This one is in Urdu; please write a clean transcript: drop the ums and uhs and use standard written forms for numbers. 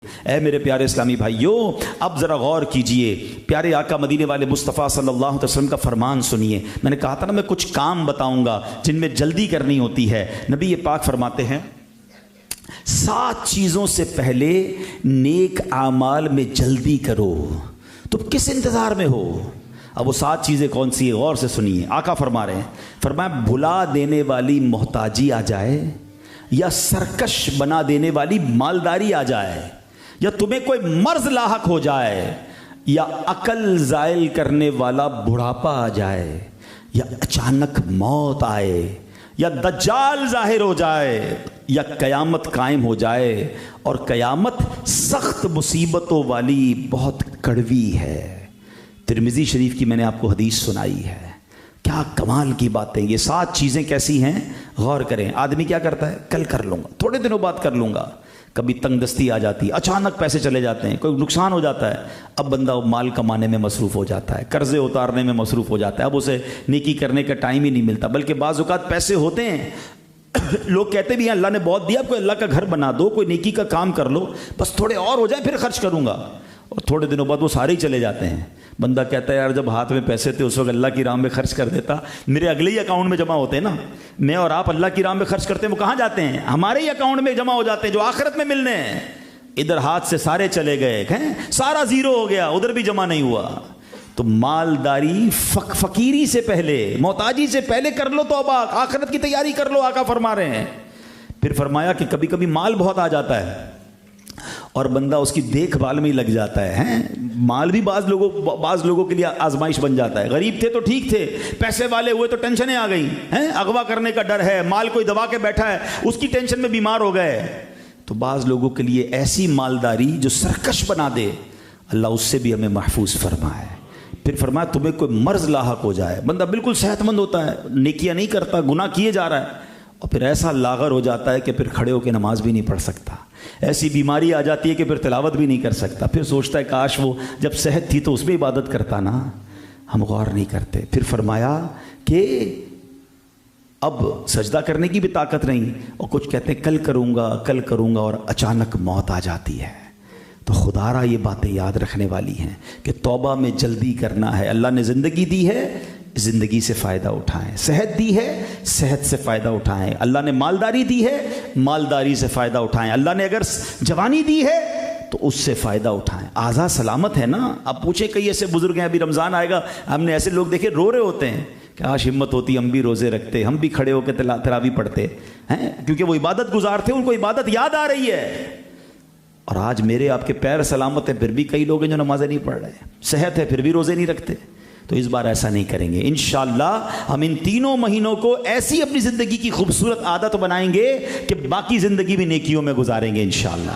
اے میرے پیارے اسلامی بھائیوں، اب ذرا غور کیجئے، پیارے آقا مدینے والے مصطفیٰ صلی اللہ علیہ وسلم کا فرمان سنیے۔ میں نے کہا تھا نا میں کچھ کام بتاؤں گا جن میں جلدی کرنی ہوتی ہے۔ نبی پاک فرماتے ہیں 7 چیزوں سے پہلے نیک اعمال میں جلدی کرو۔ تو کس انتظار میں ہو؟ اب وہ 7 چیزیں کون سی ہیں؟ غور سے سنیے۔ آقا فرما رہے ہیں، فرمایا بھلا دینے والی محتاجی آ جائے، یا سرکش بنا دینے والی مالداری آ جائے، یا تمہیں کوئی مرض لاحق ہو جائے، یا عقل زائل کرنے والا بڑھاپا آ جائے، یا اچانک موت آئے، یا دجال ظاہر ہو جائے، یا قیامت قائم ہو جائے، اور قیامت سخت مصیبتوں والی بہت کڑوی ہے۔ ترمذی شریف کی میں نے آپ کو حدیث سنائی ہے۔ کیا کمال کی باتیں! یہ 7 چیزیں کیسی ہیں؟ غور کریں۔ آدمی کیا کرتا ہے؟ کل کر لوں گا، تھوڑے دنوں بعد کر لوں گا۔ کبھی تنگ دستی آ جاتی ہے، اچانک پیسے چلے جاتے ہیں، کوئی نقصان ہو جاتا ہے، اب بندہ مال کمانے میں مصروف ہو جاتا ہے، قرضے اتارنے میں مصروف ہو جاتا ہے، اب اسے نیکی کرنے کا ٹائم ہی نہیں ملتا۔ بلکہ بعض اوقات پیسے ہوتے ہیں، لوگ کہتے بھی ہیں اللہ نے بہت دیا، کوئی اللہ کا گھر بنا دو، کوئی نیکی کا کام کر لو، بس تھوڑے اور ہو جائیں پھر خرچ کروں گا، اور تھوڑے دنوں بعد وہ سارے ہی چلے جاتے ہیں۔ بندہ کہتا ہے یار جب ہاتھ میں پیسے تھے اس وقت اللہ کی راہ میں خرچ کر دیتا، میرے اگلے ہی اکاؤنٹ میں جمع ہوتے ہیں نا۔ میں اور آپ اللہ کی راہ میں خرچ کرتے ہیں، وہ کہاں جاتے ہیں؟ ہمارے ہی اکاؤنٹ میں جمع ہو جاتے ہیں جو آخرت میں ملنے ہیں۔ ادھر ہاتھ سے سارے چلے گئے ہیں، سارا زیرو ہو گیا، ادھر بھی جمع نہیں ہوا۔ تو مالداری فقیری سے پہلے، محتاجی سے پہلے کر لو توبہ، آخرت کی تیاری کر لو، آقا فرما رہے ہیں۔ پھر فرمایا کہ کبھی کبھی مال بہت آ جاتا ہے اور بندہ اس کی دیکھ بھال میں ہی لگ جاتا ہے۔ مال بھی بعض لوگوں کے لیے آزمائش بن جاتا ہے۔ غریب تھے تو ٹھیک تھے، پیسے والے ہوئے تو ٹینشنیں آ گئی ہیں، اغوا کرنے کا ڈر ہے، مال کوئی دبا کے بیٹھا ہے، اس کی ٹینشن میں بیمار ہو گئے۔ تو بعض لوگوں کے لیے ایسی مالداری جو سرکش بنا دے، اللہ اس سے بھی ہمیں محفوظ فرمائے۔ پھر فرمایا تمہیں کوئی مرض لاحق ہو جائے، بندہ بالکل صحت مند ہوتا ہے، نیکیاں نہیں کرتا، گناہ کیے جا رہا ہے، اور پھر ایسا لاغر ہو جاتا ہے کہ پھر کھڑے ہو کے نماز بھی نہیں پڑھ سکتا، ایسی بیماری آ جاتی ہے کہ پھر تلاوت بھی نہیں کر سکتا، پھر سوچتا ہے کاش وہ جب صحت تھی تو اس میں عبادت کرتا نا۔ ہم غور نہیں کرتے۔ پھر فرمایا کہ اب سجدہ کرنے کی بھی طاقت نہیں، اور کچھ کہتے ہیں کل کروں گا، اور اچانک موت آ جاتی ہے۔ تو خدا را یہ باتیں یاد رکھنے والی ہیں کہ توبہ میں جلدی کرنا ہے۔ اللہ نے زندگی دی ہے، زندگی سے فائدہ اٹھائیں۔ صحت دی ہے، صحت سے فائدہ اٹھائیں۔ اللہ نے مالداری دی ہے، مالداری سے فائدہ اٹھائیں۔ اللہ نے اگر جوانی دی ہے تو اس سے فائدہ اٹھائیں۔ اعضاء سلامت ہے نا۔ اب پوچھیں کئی ایسے بزرگ ہیں، ابھی رمضان آئے گا، ہم نے ایسے لوگ دیکھے رو رہے ہوتے ہیں کہ آج ہمت ہوتی ہم بھی روزے رکھتے، ہم بھی کھڑے ہو کے تراویح پڑھتے ہیں، کیونکہ وہ عبادت گزار تھے، ان کو عبادت یاد آ رہی ہے۔ اور آج میرے آپ کے پیر سلامت ہیں، پھر بھی کئی لوگ ہیں جو نمازیں نہیں پڑھ رہے، صحت ہے پھر بھی روزے نہیں رکھتے۔ تو اس بار ایسا نہیں کریں گے انشاءاللہ۔ ہم ان 3 مہینوں کو ایسی اپنی زندگی کی خوبصورت عادت بنائیں گے کہ باقی زندگی بھی نیکیوں میں گزاریں گے انشاءاللہ۔